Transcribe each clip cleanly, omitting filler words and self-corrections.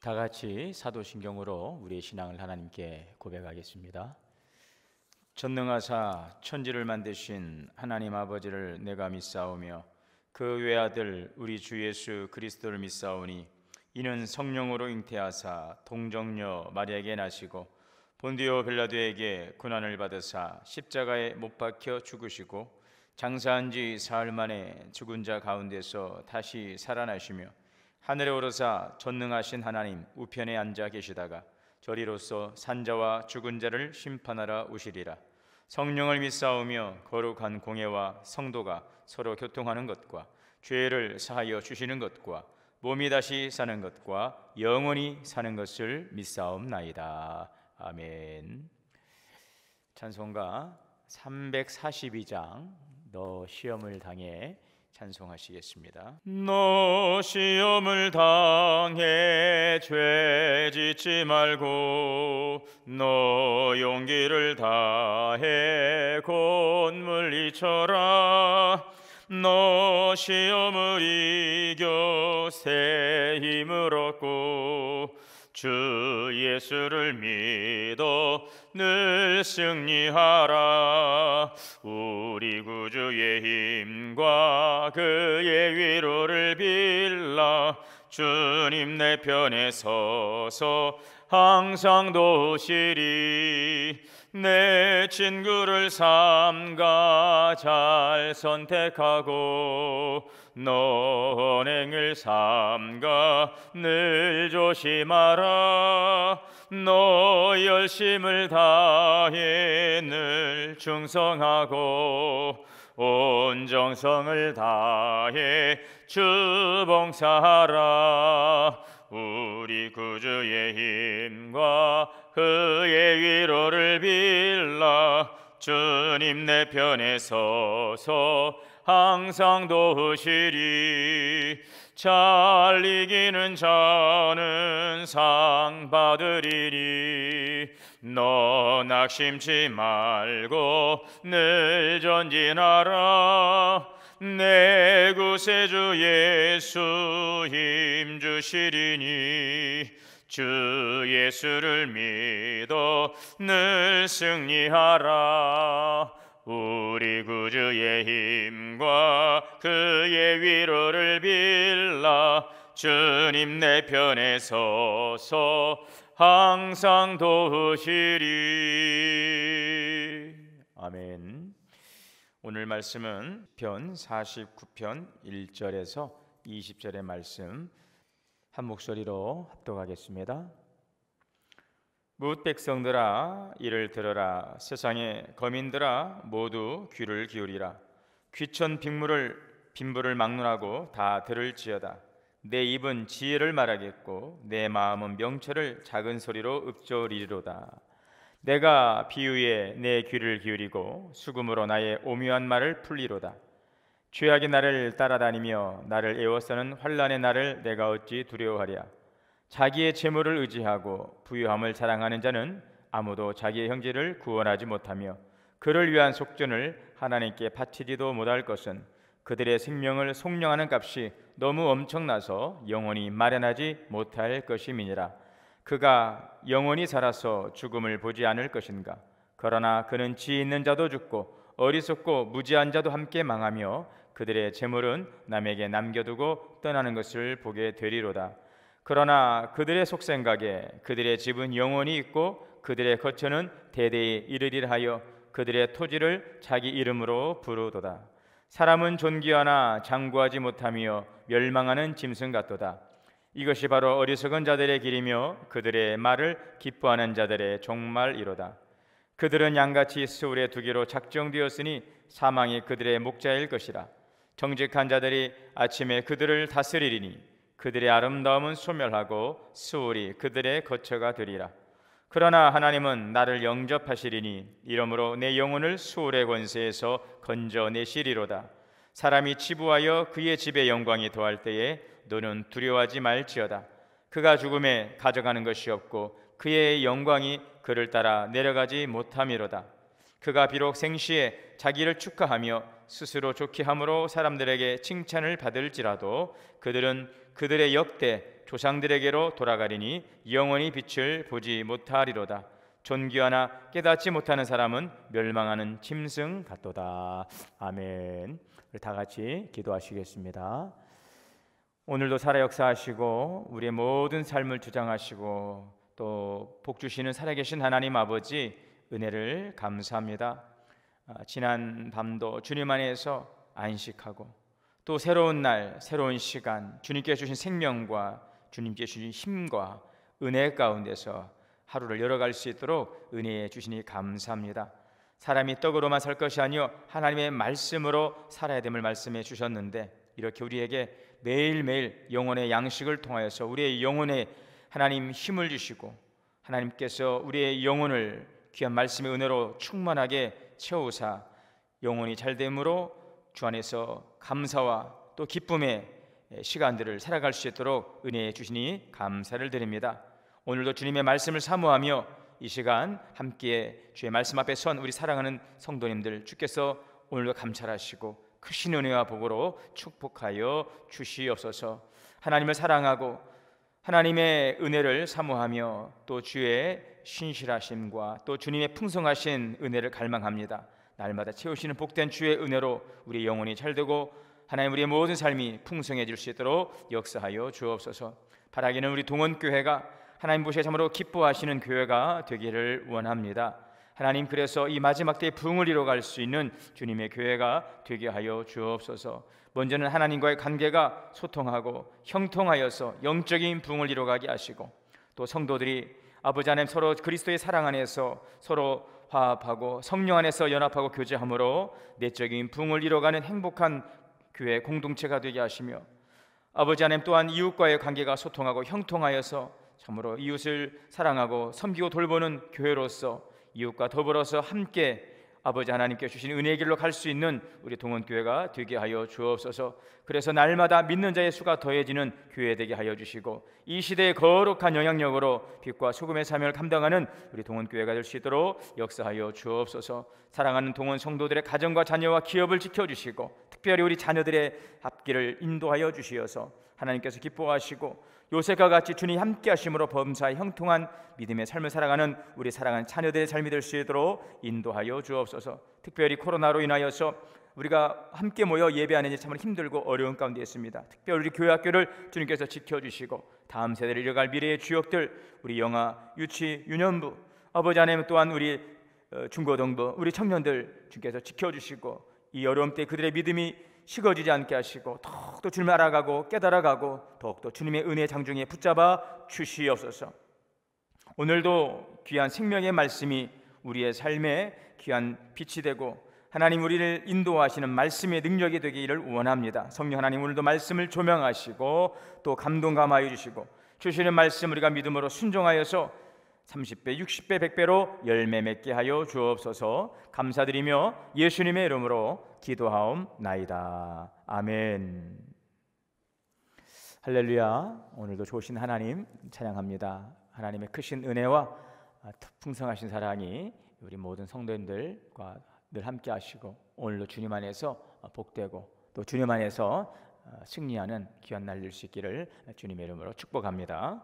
다 같이 사도신경으로 우리의 신앙을 하나님께 고백하겠습니다. 전능하사 천지를 만드신 하나님 아버지를 내가 믿사오며 그 외아들 우리 주 예수 그리스도를 믿사오니 이는 성령으로 잉태하사 동정녀 마리아에게 나시고 본디오 빌라도에게 고난을 받으사 십자가에 못 박혀 죽으시고 장사한 지 사흘 만에 죽은 자 가운데서 다시 살아나시며 하늘에 오르사 전능하신 하나님 우편에 앉아 계시다가 저리로서 산자와 죽은 자를 심판하러 오시리라. 성령을 믿사오며 거룩한 공예와 성도가 서로 교통하는 것과 죄를 사하여 주시는 것과 몸이 다시 사는 것과 영원히 사는 것을 믿사옵나이다. 아멘. 찬송가 342장 너 시험을 당해 찬송하시겠습니다. 너 시험을 당해 죄 짓지 말고 너 용기를 다해 곧 물리쳐라. 너 시험을 이겨 새 힘을 얻고 주 예수를 믿어 늘 승리하라. 우리 구주의 힘과 그의 위로를 빌라. 주님 내 편에 서서 항상 도우시리. 내 친구를 삼가 잘 선택하고 너 언행을 삼가 늘 조심하라. 너 열심을 다해 늘 충성하고 온 정성을 다해 주 봉사하라. 우리 구주의 힘과 그의 위로를 빌라. 주님 내 편에 서서 항상 도우시리. 잘 이기는 자는 상 받으리니 너 낙심치 말고 늘 전진하라. 내 구세주 예수 힘 주시리니 주 예수를 믿어 늘 승리하라. 우리 구주의 힘과 그의 위로를 빌라. 주님 내 편에 서서 항상 도우시리. 아멘. 오늘 말씀은 편 49편 1절에서 20절의 말씀 한 목소리로 합독하겠습니다. 뭇 백성들아 이를 들으라. 세상의 거민들아 모두 귀를 기울이라. 귀천 빈물을 막론하고 다 들을지어다. 내 입은 지혜를 말하겠고 내 마음은 명철을 작은 소리로 읊조리리로다. 내가 비유에 내 귀를 기울이고 수금으로 나의 오묘한 말을 풀리로다. 죄악이 나를 따라다니며 나를 애워싸는 환난의 날을 내가 어찌 두려워하랴. 자기의 재물을 의지하고 부유함을 자랑하는 자는 아무도 자기의 형제를 구원하지 못하며 그를 위한 속전을 하나님께 바치지도 못할 것은 그들의 생명을 속량하는 값이 너무 엄청나서 영원히 마련하지 못할 것임이니라. 그가 영원히 살아서 죽음을 보지 않을 것인가. 그러나 그는 지혜 있는 자도 죽고 어리석고 무지한 자도 함께 망하며 그들의 재물은 남에게 남겨두고 떠나는 것을 보게 되리로다. 그러나 그들의 속생각에 그들의 집은 영원히 있고 그들의 거처는 대대에 이르리라 하여 그들의 토지를 자기 이름으로 부르도다. 사람은 존귀하나 장구하지 못하며 멸망하는 짐승 같도다. 이것이 바로 어리석은 자들의 길이며 그들의 말을 기뻐하는 자들의 종말이로다. 그들은 양같이 스울에 두기로 작정되었으니 사망이 그들의 목자일 것이라. 정직한 자들이 아침에 그들을 다스리리니 그들의 아름다움은 소멸하고 스울이 그들의 거처가 되리라. 그러나 하나님은 나를 영접하시리니 이러므로 내 영혼을 스울의 권세에서 건져내시리로다. 사람이 치부하여 그의 집에 영광이 더할 때에 너는 두려워하지 말지어다. 그가 죽음에 가져가는 것이 없고 그의 영광이 그를 따라 내려가지 못함이로다. 그가 비록 생시에 자기를 축하하며 스스로 좋게 함으로 사람들에게 칭찬을 받을지라도 그들은 그들의 역대 조상들에게로 돌아가리니 영원히 빛을 보지 못하리로다. 존귀하나 깨닫지 못하는 사람은 멸망하는 짐승 같도다. 아멘. 우리 다 같이 기도하시겠습니다. 오늘도 살아 역사하시고 우리의 모든 삶을 주장하시고 또 복 주시는 살아계신 하나님 아버지, 은혜를 감사합니다. 지난 밤도 주님 안에서 안식하고 또 새로운 날, 새로운 시간, 주님께 주신 생명과 주님께 주신 힘과 은혜 가운데서 하루를 열어갈 수 있도록 은혜해 주시니 감사합니다. 사람이 떡으로만 살 것이 아니요 하나님의 말씀으로 살아야 됨을 말씀해 주셨는데, 이렇게 우리에게 매일매일 영혼의 양식을 통하여서 우리의 영혼에 하나님 힘을 주시고 하나님께서 우리의 영혼을 귀한 말씀의 은혜로 충만하게 채우사 영혼이 잘됨으로 주 안에서 감사와 또 기쁨의 시간들을 살아갈 수 있도록 은혜해 주시니 감사를 드립니다. 오늘도 주님의 말씀을 사모하며 이 시간 함께 주의 말씀 앞에 선 우리 사랑하는 성도님들, 주께서 오늘도 감찰하시고 크신 은혜와 복으로 축복하여 주시옵소서. 하나님을 사랑하고 하나님의 은혜를 사모하며 또 주의 신실하심과 또 주님의 풍성하신 은혜를 갈망합니다. 날마다 채우시는 복된 주의 은혜로 우리 영혼이 잘되고 하나님 우리의 모든 삶이 풍성해질 수 있도록 역사하여 주옵소서. 바라기는 우리 동원교회가 하나님 보시기에 참으로 기뻐하시는 교회가 되기를 원합니다. 하나님, 그래서 이 마지막 때의 부흥을 이뤄갈 수 있는 주님의 교회가 되게 하여 주옵소서. 먼저는 하나님과의 관계가 소통하고 형통하여서 영적인 부흥을 이뤄가게 하시고 또 성도들이 아버지 하나님 서로 그리스도의 사랑 안에서 서로 화합하고 성령 안에서 연합하고 교제함으로 내적인 부흥을 이뤄가는 행복한 교회 공동체가 되게 하시며, 아버지 하나님 또한 이웃과의 관계가 소통하고 형통하여서 참으로 이웃을 사랑하고 섬기고 돌보는 교회로서 이웃과 더불어서 함께 아버지 하나님께 주신 은혜의 길로 갈 수 있는 우리 동원교회가 되게 하여 주옵소서. 그래서 날마다 믿는 자의 수가 더해지는 교회 되게 하여 주시고 이 시대의 거룩한 영향력으로 빛과 소금의 사명을 감당하는 우리 동원교회가 될 수 있도록 역사하여 주옵소서. 사랑하는 동원 성도들의 가정과 자녀와 기업을 지켜주시고 특별히 우리 자녀들의 앞길을 인도하여 주시어서 하나님께서 기뻐하시고 요셉과 같이 주님 함께 하심으로 범사에 형통한 믿음의 삶을 살아가는 우리 사랑하는 자녀들의 삶이 될 수 있도록 인도하여 주옵소서. 특별히 코로나로 인하여서 우리가 함께 모여 예배하는 일 참 힘들고 어려운 가운데 있습니다. 특별히 우리 교회 학교를 주님께서 지켜주시고 다음 세대를 이어갈 미래의 주역들, 우리 영아, 유치, 유년부, 아버지 하나님 또한 우리 중고등부, 우리 청년들 주님께서 지켜주시고 이 어려움 때 그들의 믿음이 식어지지 않게 하시고 더욱더 주님을 알아가고 깨달아가고 더욱더 주님의 은혜 장중에 붙잡아 주시옵소서. 오늘도 귀한 생명의 말씀이 우리의 삶에 귀한 빛이 되고 하나님 우리를 인도하시는 말씀의 능력이 되기를 원합니다. 성령 하나님, 오늘도 말씀을 조명하시고 또 감동 감화해 주시고 주시는 말씀 우리가 믿음으로 순종하여서 30배, 60배, 100배로 열매 맺게 하여 주옵소서. 감사드리며 예수님의 이름으로 기도하옵나이다. 아멘. 할렐루야. 오늘도 좋으신 하나님 찬양합니다. 하나님의 크신 은혜와 풍성하신 사랑이 우리 모든 성도님들과 늘 함께 하시고 오늘도 주님 안에서 복되고 또 주님 안에서 승리하는 귀한 날 될 수 있기를 주님의 이름으로 축복합니다.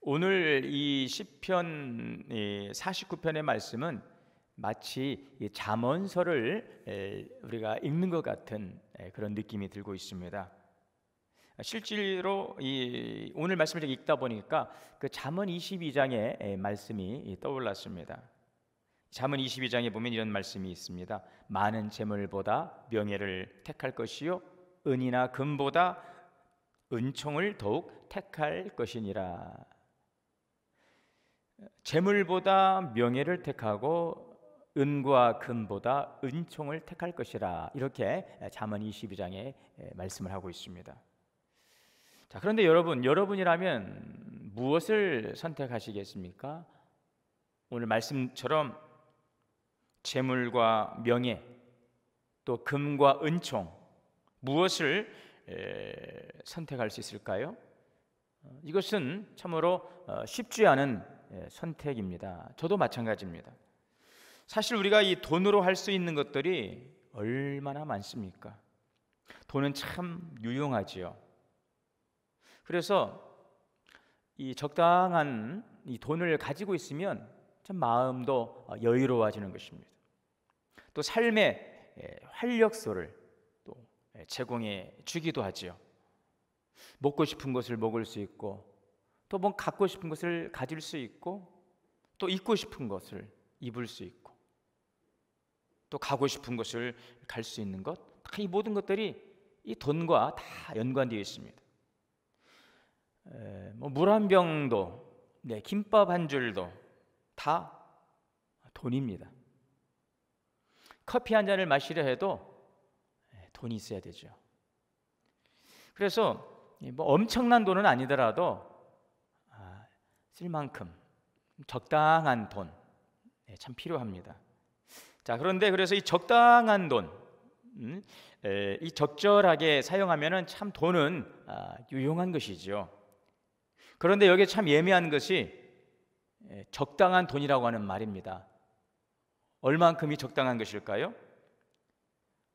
오늘 이 시편 49편의 말씀은 마치 잠언서를 우리가 읽는 것 같은 그런 느낌이 들고 있습니다. 실제로 오늘 말씀을 읽다 보니까 그 잠언 22장의 말씀이 떠올랐습니다. 잠언 22장에 보면 이런 말씀이 있습니다. 많은 재물보다 명예를 택할 것이요 은이나 금보다 은총을 더욱 택할 것이니라. 재물보다 명예를 택하고 은과 금보다 은총을 택할 것이라, 이렇게 잠언 22장에 말씀을 하고 있습니다. 자, 그런데 여러분이라면 무엇을 선택하시겠습니까? 오늘 말씀처럼 재물과 명예 또 금과 은총 무엇을 선택할 수 있을까요? 이것은 참으로 쉽지 않은 선택입니다. 저도 마찬가지입니다. 사실 우리가 이 돈으로 할 수 있는 것들이 얼마나 많습니까? 돈은 참 유용하지요. 그래서 이 적당한 이 돈을 가지고 있으면 참 마음도 여유로워지는 것입니다. 또 삶의 활력소를 또 제공해 주기도 하지요. 먹고 싶은 것을 먹을 수 있고, 또 뭐 갖고 싶은 것을 가질 수 있고, 또 입고 싶은 것을 입을 수 있고, 또 가고 싶은 곳을 갈 수 있는 것, 이 모든 것들이 이 돈과 다 연관되어 있습니다. 뭐 물 한 병도, 김밥 한 줄도 다 돈입니다. 커피 한 잔을 마시려 해도 돈이 있어야 되죠. 그래서 뭐 엄청난 돈은 아니더라도 쓸 만큼 적당한 돈 참 필요합니다. 자, 그런데 그래서 이 적당한 돈, 이 적절하게 사용하면은 참 돈은 유용한 것이죠. 그런데 여기에 참 예미한 것이 적당한 돈이라고 하는 말입니다. 얼만큼이 적당한 것일까요?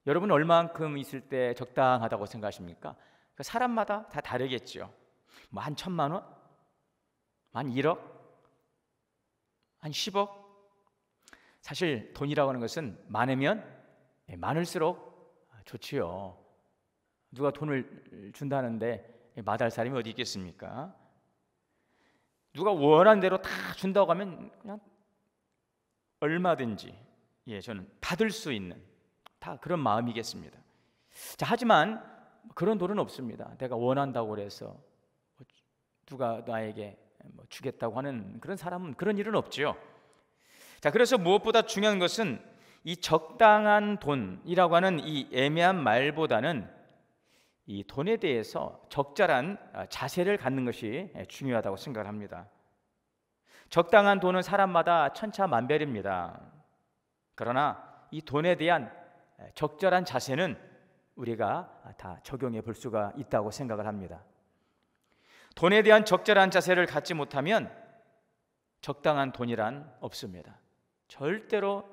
여러분 얼만큼 있을 때 적당하다고 생각하십니까? 사람마다 다 다르겠죠. 뭐 한 1,000만 원? 한 1억? 한 10억? 사실 돈이라고 하는 것은 많으면 많을수록 좋지요. 누가 돈을 준다는데 마다할 사람이 어디 있겠습니까? 누가 원하는 대로 다 준다고 하면 그냥 얼마든지 저는 받을 수 있는 다 그런 마음이겠습니다. 자, 하지만 그런 돈은 없습니다. 내가 원한다고 해서 누가 나에게 주겠다고 하는 그런 사람은, 그런 일은 없죠. 자, 그래서 무엇보다 중요한 것은 이 적당한 돈이라고 하는 이 애매한 말보다는 이 돈에 대해서 적절한 자세를 갖는 것이 중요하다고 생각을 합니다. 적당한 돈은 사람마다 천차만별입니다. 그러나 이 돈에 대한 적절한 자세는 우리가 다 적용해 볼 수가 있다고 생각을 합니다. 돈에 대한 적절한 자세를 갖지 못하면 적당한 돈이란 없습니다. 절대로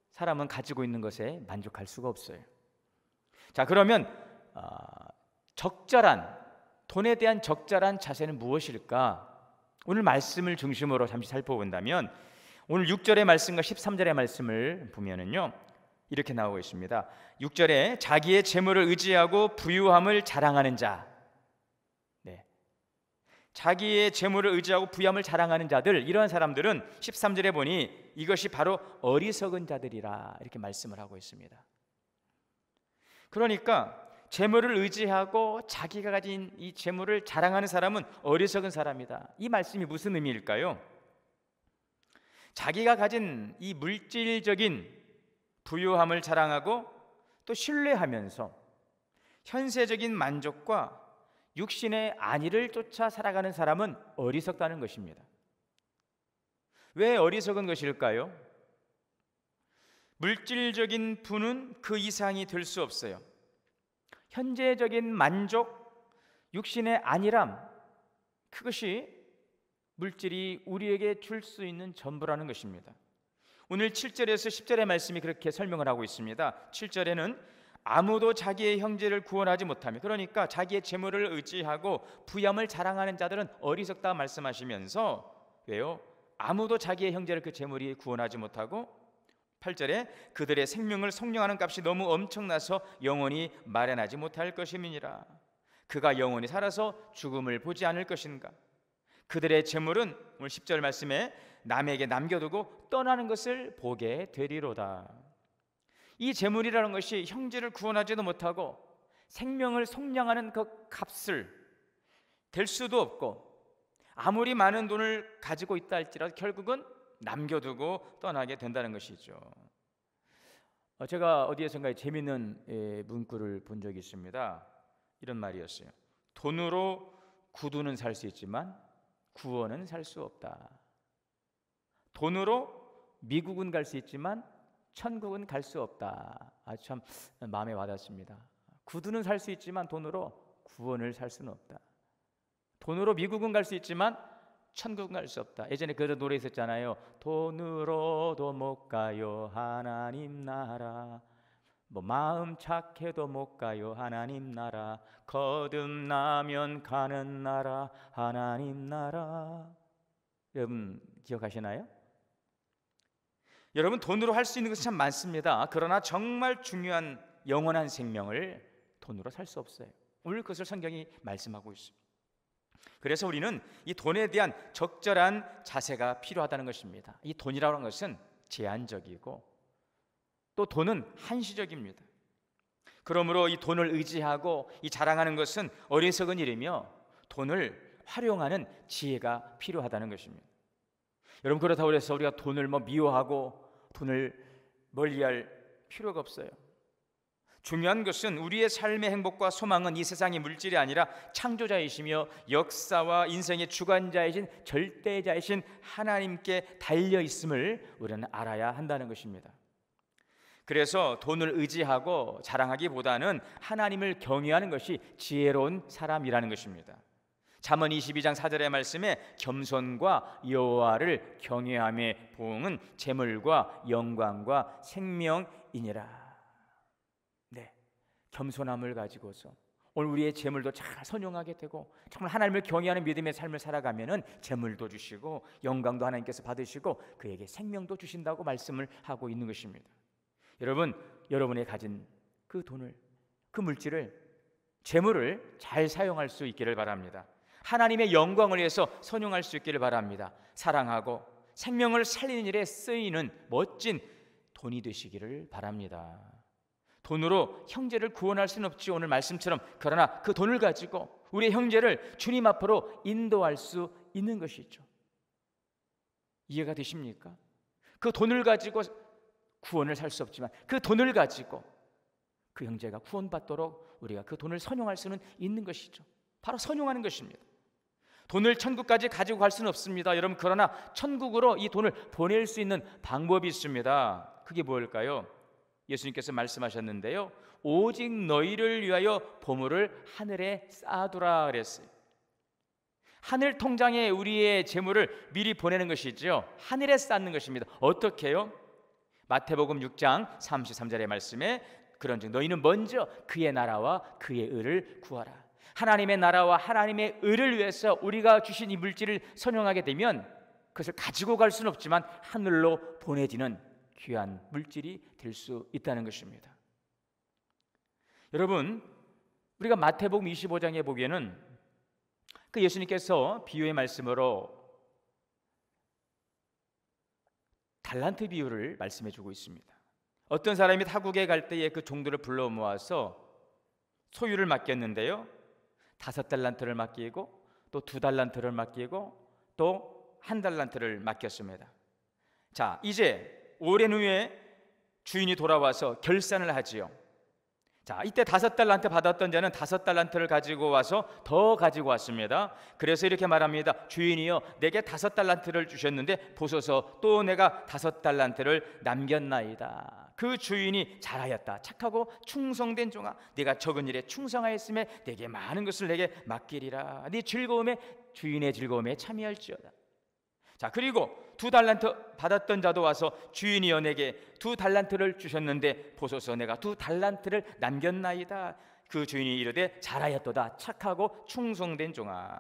사람은 가지고 있는 것에 만족할 수가 없어요. 자, 그러면 적절한 돈에 대한 적절한 자세는 무엇일까? 오늘 말씀을 중심으로 잠시 살펴본다면 오늘 6절의 말씀과 13절의 말씀을 보면은요, 이렇게 나오고 있습니다. 6절에 자기의 재물을 의지하고 부유함을 자랑하는 자, 자기의 재물을 의지하고 부유함을 자랑하는 자들, 이러한 사람들은 13절에 보니 이것이 바로 어리석은 자들이라 이렇게 말씀을 하고 있습니다. 그러니까 재물을 의지하고 자기가 가진 이 재물을 자랑하는 사람은 어리석은 사람이다. 이 말씀이 무슨 의미일까요? 자기가 가진 이 물질적인 부유함을 자랑하고 또 신뢰하면서 현세적인 만족과 육신의 안위를 쫓아 살아가는 사람은 어리석다는 것입니다. 왜 어리석은 것일까요? 물질적인 부는 그 이상이 될 수 없어요. 현재적인 만족, 육신의 안위람, 그것이 물질이 우리에게 줄 수 있는 전부라는 것입니다. 오늘 7절에서 10절의 말씀이 그렇게 설명을 하고 있습니다. 7절에는 아무도 자기의 형제를 구원하지 못하며, 그러니까 자기의 재물을 의지하고 부유함을 자랑하는 자들은 어리석다 말씀하시면서, 왜요? 아무도 자기의 형제를 그 재물이 구원하지 못하고, 8절에 그들의 생명을 속량하는 값이 너무 엄청나서 영원히 마련하지 못할 것임이니라. 그가 영원히 살아서 죽음을 보지 않을 것인가. 그들의 재물은 오늘 10절 말씀에 남에게 남겨두고 떠나는 것을 보게 되리로다. 이 재물이라는 것이 형제를 구원하지도 못하고 생명을 속량하는 그 값을 될 수도 없고, 아무리 많은 돈을 가지고 있다 할지라도 결국은 남겨두고 떠나게 된다는 것이죠. 제가 어디에선가 재미있는 문구를 본 적이 있습니다. 이런 말이었어요. 돈으로 구두는 살 수 있지만 구원은 살 수 없다. 돈으로 미국은 갈 수 있지만 천국은 갈 수 없다. 참 마음에 와닿습니다. 구두는 살 수 있지만 돈으로 구원을 살 수는 없다. 돈으로 미국은 갈 수 있지만 천국은 갈 수 없다. 예전에 그런 노래 있었잖아요. 돈으로도 못 가요 하나님 나라. 뭐 마음 착해도 못 가요 하나님 나라, 거듭나면 가는 나라 하나님 나라. 여러분 기억하시나요? 여러분, 돈으로 할 수 있는 것이 참 많습니다. 그러나 정말 중요한 영원한 생명을 돈으로 살 수 없어요. 오늘 그것을 성경이 말씀하고 있습니다. 그래서 우리는 이 돈에 대한 적절한 자세가 필요하다는 것입니다. 이 돈이라는 것은 제한적이고 또 돈은 한시적입니다. 그러므로 이 돈을 의지하고 이 자랑하는 것은 어리석은 일이며 돈을 활용하는 지혜가 필요하다는 것입니다. 여러분, 그렇다고 해서 우리가 돈을 미워하고 돈을 멀리할 필요가 없어요. 중요한 것은 우리의 삶의 행복과 소망은 이 세상의 물질이 아니라 창조자이시며 역사와 인생의 주관자이신 절대자이신 하나님께 달려 있음을 우리는 알아야 한다는 것입니다. 그래서 돈을 의지하고 자랑하기보다는 하나님을 경외하는 것이 지혜로운 사람이라는 것입니다. 잠언 22장 4절의 말씀에 겸손과 여호와를 경외함의 보응은 재물과 영광과 생명이니라. 네, 겸손함을 가지고서 오늘 우리의 재물도 잘 선용하게 되고 정말 하나님을 경외하는 믿음의 삶을 살아가면은 재물도 주시고 영광도 하나님께서 받으시고 그에게 생명도 주신다고 말씀을 하고 있는 것입니다. 여러분, 여러분이 가진 그 돈을, 그 물질을, 재물을 잘 사용할 수 있기를 바랍니다. 하나님의 영광을 위해서 선용할 수 있기를 바랍니다. 사랑하고 생명을 살리는 일에 쓰이는 멋진 돈이 되시기를 바랍니다. 돈으로 형제를 구원할 수는 없지, 오늘 말씀처럼. 그러나 그 돈을 가지고 우리의 형제를 주님 앞으로 인도할 수 있는 것이죠. 이해가 되십니까? 그 돈을 가지고 구원을 살 수 없지만 그 돈을 가지고 그 형제가 구원받도록 우리가 그 돈을 선용할 수는 있는 것이죠. 바로 선용하는 것입니다. 돈을 천국까지 가지고 갈 수는 없습니다, 여러분. 그러나 천국으로 이 돈을 보낼 수 있는 방법이 있습니다. 그게 뭘까요? 예수님께서 말씀하셨는데요, 오직 너희를 위하여 보물을 하늘에 쌓아두라 그랬어요. 하늘 통장에 우리의 재물을 미리 보내는 것이죠. 하늘에 쌓는 것입니다. 어떻게 해요? 마태복음 6장 33절의 말씀에 그런즉 너희는 먼저 그의 나라와 그의 의를 구하라. 하나님의 나라와 하나님의 의를 위해서 우리가 주신 이 물질을 선용하게 되면 그것을 가지고 갈 수는 없지만 하늘로 보내지는 귀한 물질이 될 수 있다는 것입니다. 여러분, 우리가 마태복음 25장에 보기에는 그 예수님께서 비유의 말씀으로 달란트 비유를 말씀해 주고 있습니다. 어떤 사람이 타국에 갈 때에 그 종들을 불러 모아서 소유를 맡겼는데요, 5달란트를 맡기고 또 2달란트를 맡기고 또 1달란트를 맡겼습니다. 자, 이제 오랜 후에 주인이 돌아와서 결산을 하지요. 자, 이때 5달란트 받았던 자는 5달란트를 가지고 와서 더 가지고 왔습니다. 그래서 이렇게 말합니다. 주인이여, 내게 5달란트를 주셨는데 보소서, 또 내가 5달란트를 남겼나이다. 그 주인이 잘하였다, 착하고 충성된 종아, 네가 적은 일에 충성하였음에 내게 많은 것을 내게 맡기리라. 네 즐거움에, 주인의 즐거움에 참여할지어다. 자, 그리고 2달란트 받았던 자도 와서 주인이여, 내게 2달란트를 주셨는데 보소서, 내가 2달란트를 남겼나이다. 그 주인이 이르되 잘하였도다, 착하고 충성된 종아.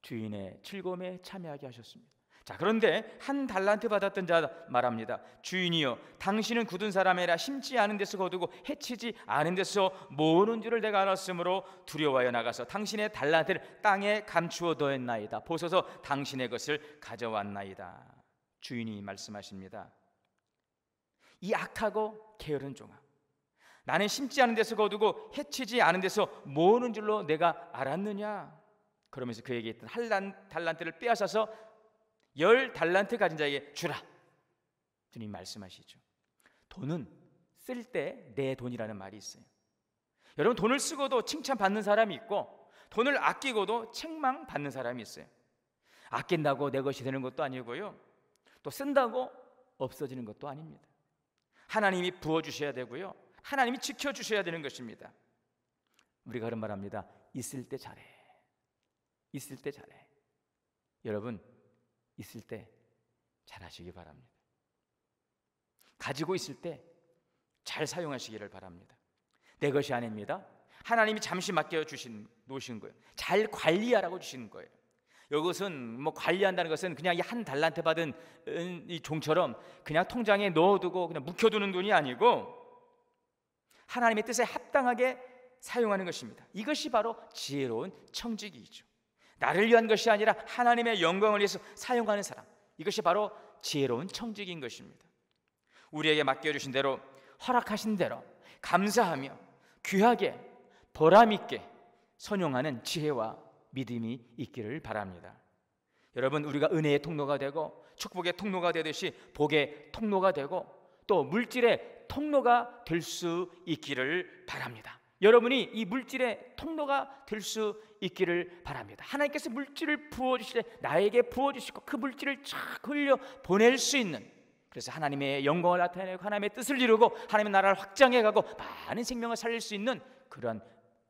주인의 즐거움에 참여하게 하셨습니다. 자, 그런데 1달란트 받았던 자 말합니다. 주인이여, 당신은 굳은 사람이라 심지 않은 데서 거두고 해치지 않은 데서 모으는 줄을 내가 알았으므로 두려워하여 나가서 당신의 달란트를 땅에 감추어 두었나이다. 보소서, 당신의 것을 가져왔나이다. 주인이 말씀하십니다. 이 악하고 게으른 종아, 나는 심지 않은 데서 거두고 해치지 않은 데서 모으는 줄로 내가 알았느냐? 그러면서 그에게 있던 달란트를 빼앗아서 10달란트 가진 자에게 주라. 주님 말씀하시죠. 돈은 쓸 때 내 돈이라는 말이 있어요. 여러분, 돈을 쓰고도 칭찬받는 사람이 있고 돈을 아끼고도 책망받는 사람이 있어요. 아낀다고 내 것이 되는 것도 아니고요, 또 쓴다고 없어지는 것도 아닙니다. 하나님이 부어주셔야 되고요, 하나님이 지켜주셔야 되는 것입니다. 우리가 그런 말합니다. 있을 때 잘해, 있을 때 잘해. 여러분, 있을 때 잘하시기 바랍니다. 가지고 있을 때 잘 사용하시기를 바랍니다. 내 것이 아닙니다. 하나님이 잠시 맡겨 놓으신 거예요. 잘 관리하라고 주시는 거예요. 이것은 뭐 관리한다는 것은 그냥 이 한 달란트 받은 이 종처럼 그냥 통장에 넣어두고 그냥 묵혀두는 돈이 아니고 하나님의 뜻에 합당하게 사용하는 것입니다. 이것이 바로 지혜로운 청지기이죠. 나를 위한 것이 아니라 하나님의 영광을 위해서 사용하는 사람, 이것이 바로 지혜로운 청지기인 것입니다. 우리에게 맡겨주신 대로, 허락하신 대로 감사하며 귀하게 보람 있게 선용하는 지혜와 믿음이 있기를 바랍니다. 여러분, 우리가 은혜의 통로가 되고 축복의 통로가 되듯이 복의 통로가 되고 또 물질의 통로가 될 수 있기를 바랍니다. 여러분이 이 물질의 통로가 될 수 있기를 바랍니다. 하나님께서 물질을 부어주실 때 나에게 부어주시고 그 물질을 쫙 흘려 보낼 수 있는, 그래서 하나님의 영광을 나타내고 하나님의 뜻을 이루고 하나님의 나라를 확장해가고 많은 생명을 살릴 수 있는 그런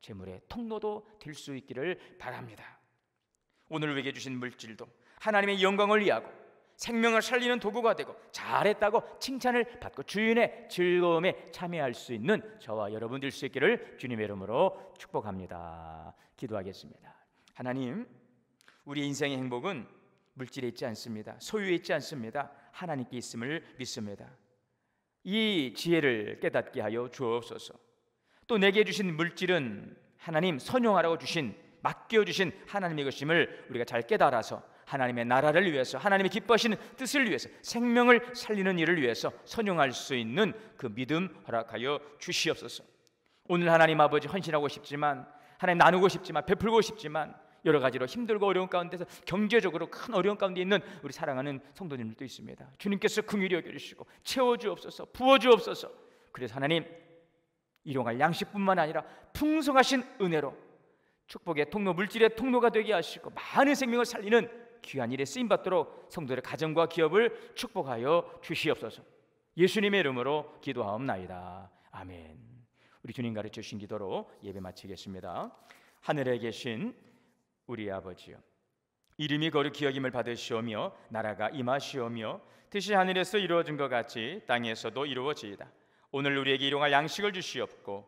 재물의 통로도 될 수 있기를 바랍니다. 오늘 우리에게 주신 물질도 하나님의 영광을 위하고 생명을 살리는 도구가 되고 잘했다고 칭찬을 받고 주인의 즐거움에 참여할 수 있는 저와 여러분 될 수 있기를 주님의 이름으로 축복합니다. 기도하겠습니다. 하나님, 우리 인생의 행복은 물질에 있지 않습니다. 소유에 있지 않습니다. 하나님께 있음을 믿습니다. 이 지혜를 깨닫게 하여 주옵소서. 또 내게 주신 물질은 하나님 선용하라고 주신, 맡겨주신 하나님의 것임을 우리가 잘 깨달아서 하나님의 나라를 위해서, 하나님의 기뻐하시는 뜻을 위해서, 생명을 살리는 일을 위해서 선용할 수 있는 그 믿음 허락하여 주시옵소서. 오늘 하나님 아버지 헌신하고 싶지만, 하나님 나누고 싶지만, 베풀고 싶지만 여러 가지로 힘들고 어려운 가운데서 경제적으로 큰 어려운 가운데 있는 우리 사랑하는 성도님들도 있습니다. 주님께서 긍휼히 여겨주시고 채워주옵소서, 부어주옵소서. 그래서 하나님, 일용할 양식뿐만 아니라 풍성하신 은혜로 축복의 통로, 물질의 통로가 되게 하시고 많은 생명을 살리는 귀한 일에 쓰임받도록 성도들의 가정과 기업을 축복하여 주시옵소서. 예수님의 이름으로 기도하옵나이다. 아멘. 우리 주님 가르쳐 주신 기도로 예배 마치겠습니다. 하늘에 계신 우리 아버지여, 이름이 거룩히 여김을 받으시오며 나라가 임하시오며 뜻이 하늘에서 이루어진 것 같이 땅에서도 이루어지이다. 오늘 우리에게 일용할 양식을 주시옵고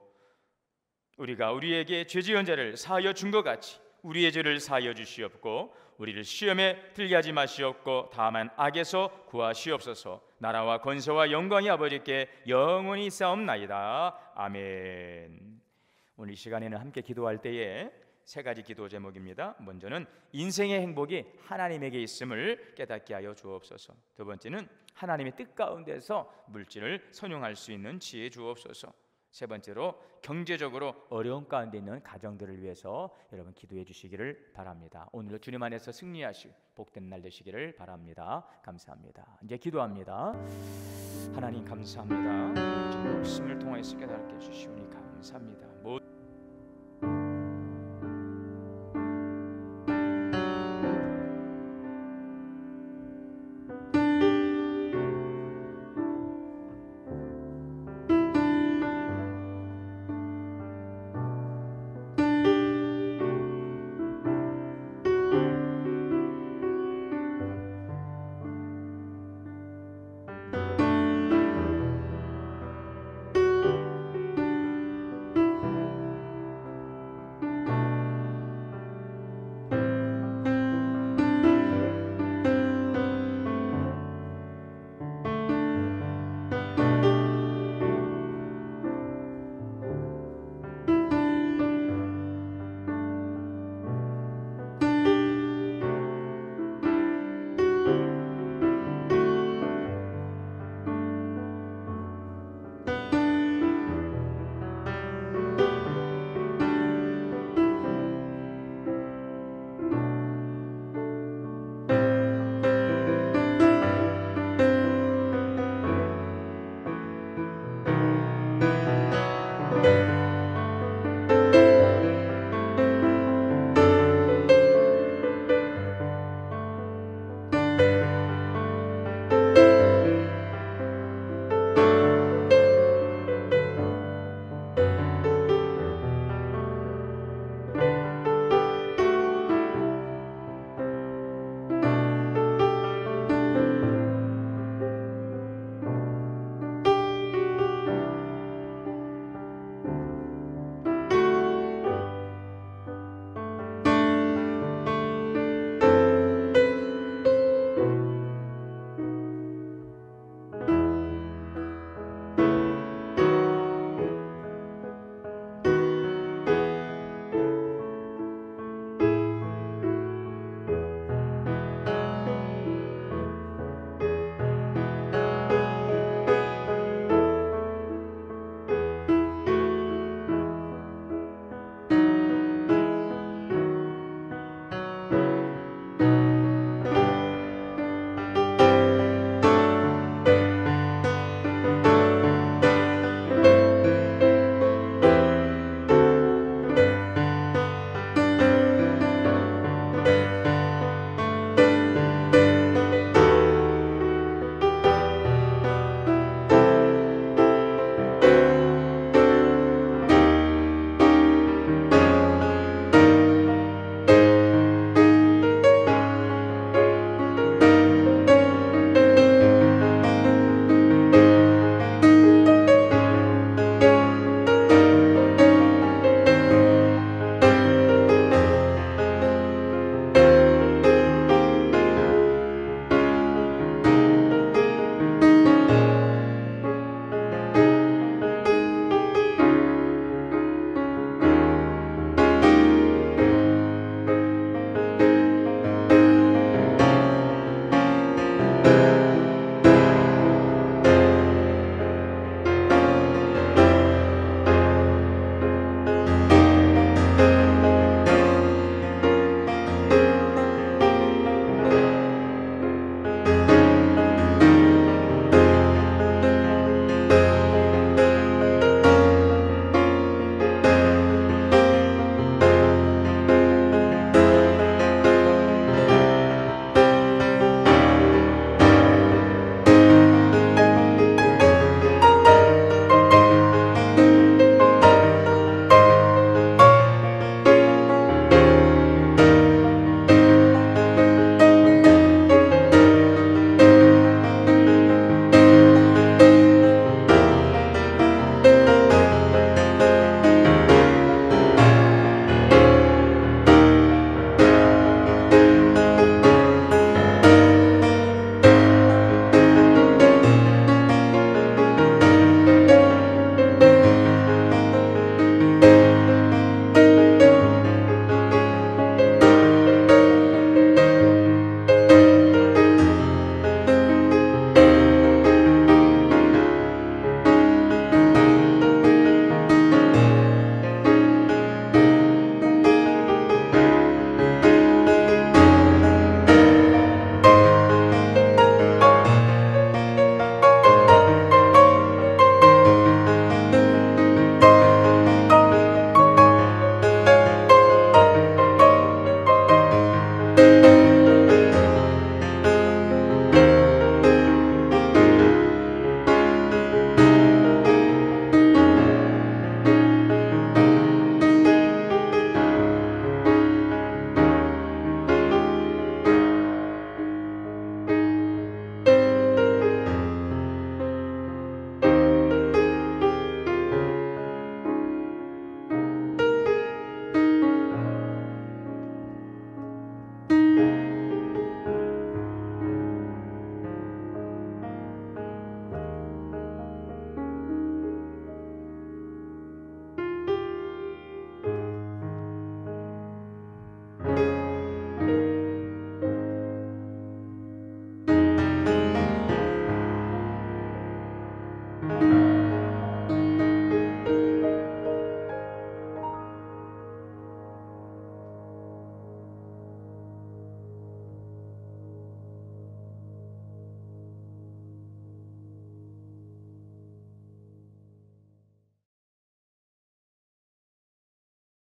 우리가 우리에게 죄 지은 자를 사하여 준 것 같이 우리의 죄를 사하여 주시옵고 우리를 시험에 들게 하지 마시옵고 다만 악에서 구하시옵소서. 나라와 권세와 영광이 아버지께 영원히 있사옵나이다. 아멘. 오늘 이 시간에는 함께 기도할 때에 세 가지 기도 제목입니다. 먼저는 인생의 행복이 하나님에게 있음을 깨닫게 하여 주옵소서. 두 번째는 하나님의 뜻 가운데서 물질을 선용할 수 있는 지혜 주옵소서. 세 번째로 경제적으로 어려운 가운데 있는 가정들을 위해서 여러분 기도해 주시기를 바랍니다. 오늘도 주님 안에서 승리하실 복된 날 되시기를 바랍니다. 감사합니다. 이제 기도합니다. 하나님 감사합니다. 말씀을 통해서 깨닫게 해주시오니 감사합니다.